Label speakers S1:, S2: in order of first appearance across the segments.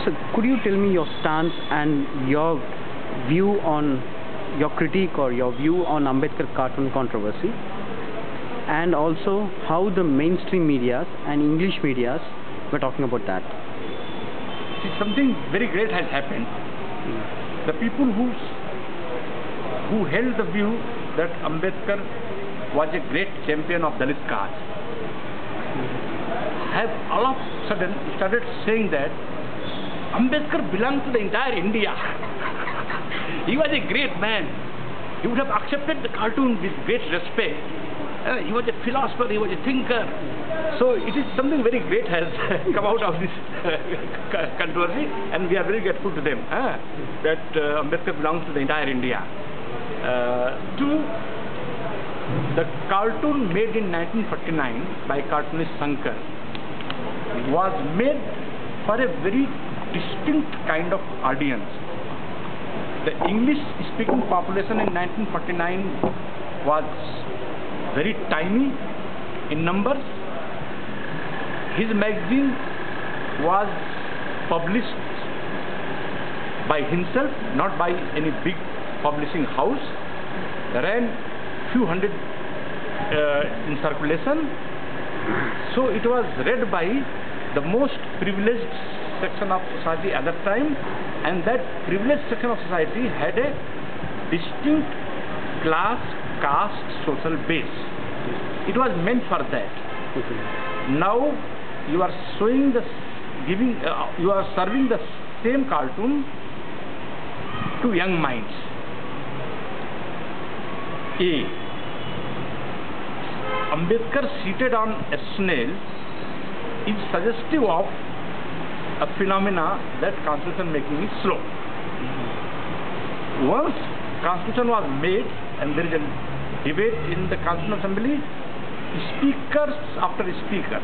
S1: So could you tell me your stance and your view on your critique or your view on Ambedkar Cartoon controversy, and also how the mainstream medias and English medias were talking about that?
S2: See, something very great has happened. The people who held the view that Ambedkar was a great champion of Dalit cause have all of a sudden started saying that Ambedkar belonged to the entire India. He was a great man. He would have accepted the cartoon with great respect. He was a philosopher, he was a thinker. So it is something very great has come out of this controversy, and we are very grateful to them that Ambedkar belongs to the entire India. The cartoon made in 1949 by cartoonist Shankar was made for a very distinct kind of audience. The English-speaking population in 1949 was very tiny in numbers. His magazine was published by himself, not by any big publishing house. Ran few hundred in circulation. So it was read by the most privileged section of society at that time, and that privileged section of society had a distinct class, caste, social base. It was meant for that. Now you are showing the you are serving the same cartoon to young minds. Ambedkar seated on a snail is suggestive of a phenomena that constitution making is slow. Once constitution was made and there is a debate in the Constitutional Assembly, speakers after speaker,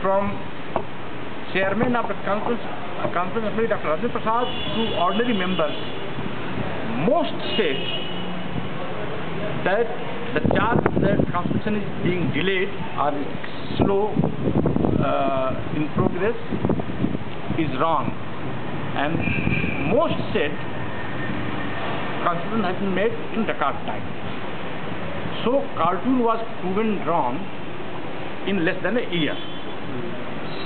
S2: from chairman of the Constitutional Assembly, Dr. Rajendra Prasad, to ordinary members, most said that the charge that constitution is being delayed or slow in progress is wrong, and most said constitution has been made in record time. So cartoon was proven wrong in less than a year.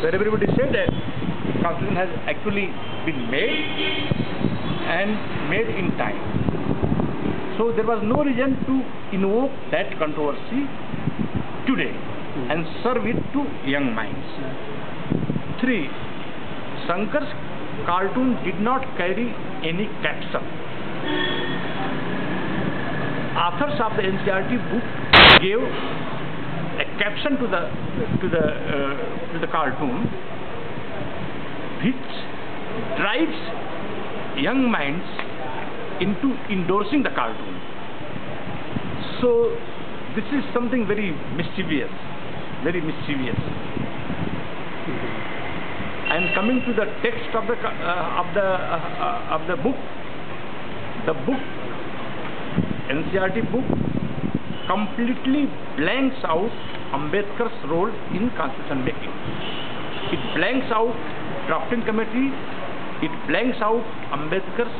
S2: So everybody said that constitution has actually been made and made in time. So there was no reason to invoke that controversy today and serve it to young minds. 3. Shankar's cartoon did not carry any caption. Authors of the NCERT book gave a caption to the cartoon, which drives young minds into endorsing the cartoon. So this is something very mischievous, very mischievous. And coming to the text of the book, NCERT book completely blanks out Ambedkar's role in constitution making. It blanks out drafting committee. It blanks out Ambedkar's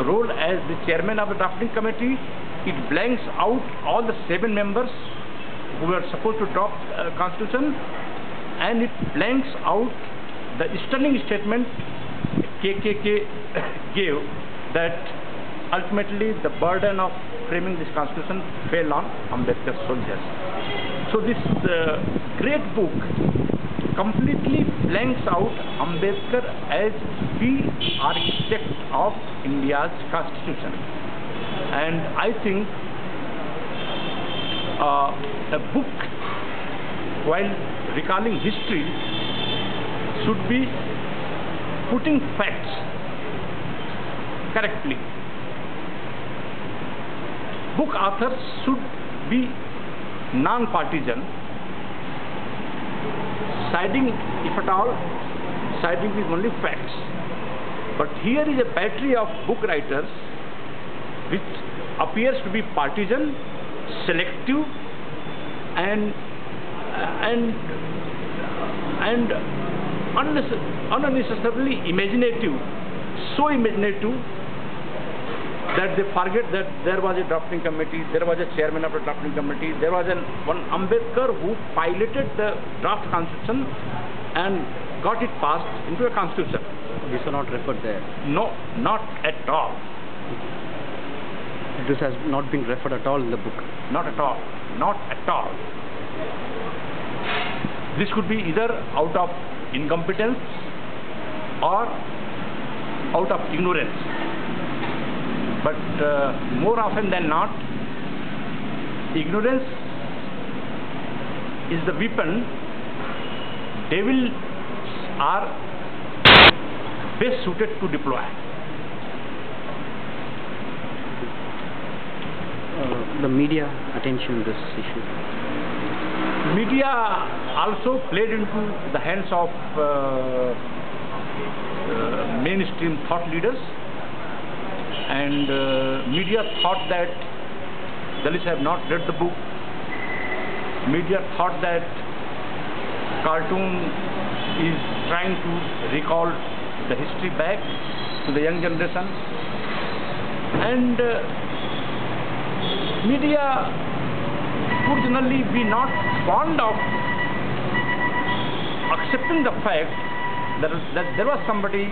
S2: role as the chairman of the drafting committee. It blanks out all the 7 members who were supposed to draft constitution, and it blanks out the stunning statement KKK gave that ultimately the burden of framing this constitution fell on Ambedkar's soldiers. So this great book completely blanks out Ambedkar as the architect of India's constitution. And I think a book, while recalling history, should be putting facts correctly. Book authors should be non-partisan, siding, if at all, siding with only facts. But here is a battery of book writers which appears to be partisan, selective, and and unnecessarily imaginative, so imaginative that they forget that there was a drafting committee, there was a chairman of the drafting committee, there was one Ambedkar who piloted the draft constitution and got it passed into a constitution.
S1: These are not referred there.
S2: No, not at all.
S1: This has not been referred at all in the book.
S2: Not at all. Not at all. This could be either out of incompetence or out of ignorance. But more often than not, ignorance is the weapon devils are best suited to deploy.
S1: The media attention this issue.
S2: Media also played into the hands of mainstream thought leaders, and media thought that Dalits have not read the book. Media thought that cartoon is trying to recall the history back to the young generation, and media would generally be not fond of accepting the fact that there was somebody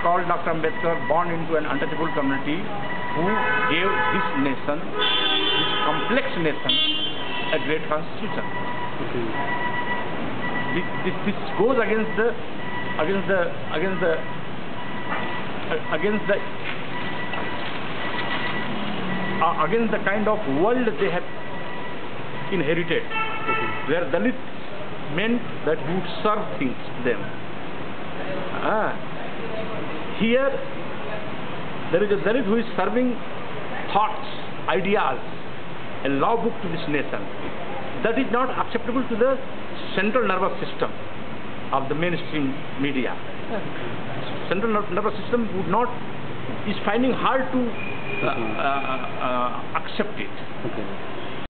S2: called Dr. Ambedkar, born into an untouchable community, who gave this nation, this complex nation, a great constitution.
S1: Okay.
S2: This goes against the kind of world they have inherited, where Dalit meant that you would serve things to them. Here there is a Dalit who is serving thoughts, ideas, a law book to this nation. That is not acceptable to the central nervous system of the mainstream media. Central nervous system is finding hard to accept it.
S1: Okay.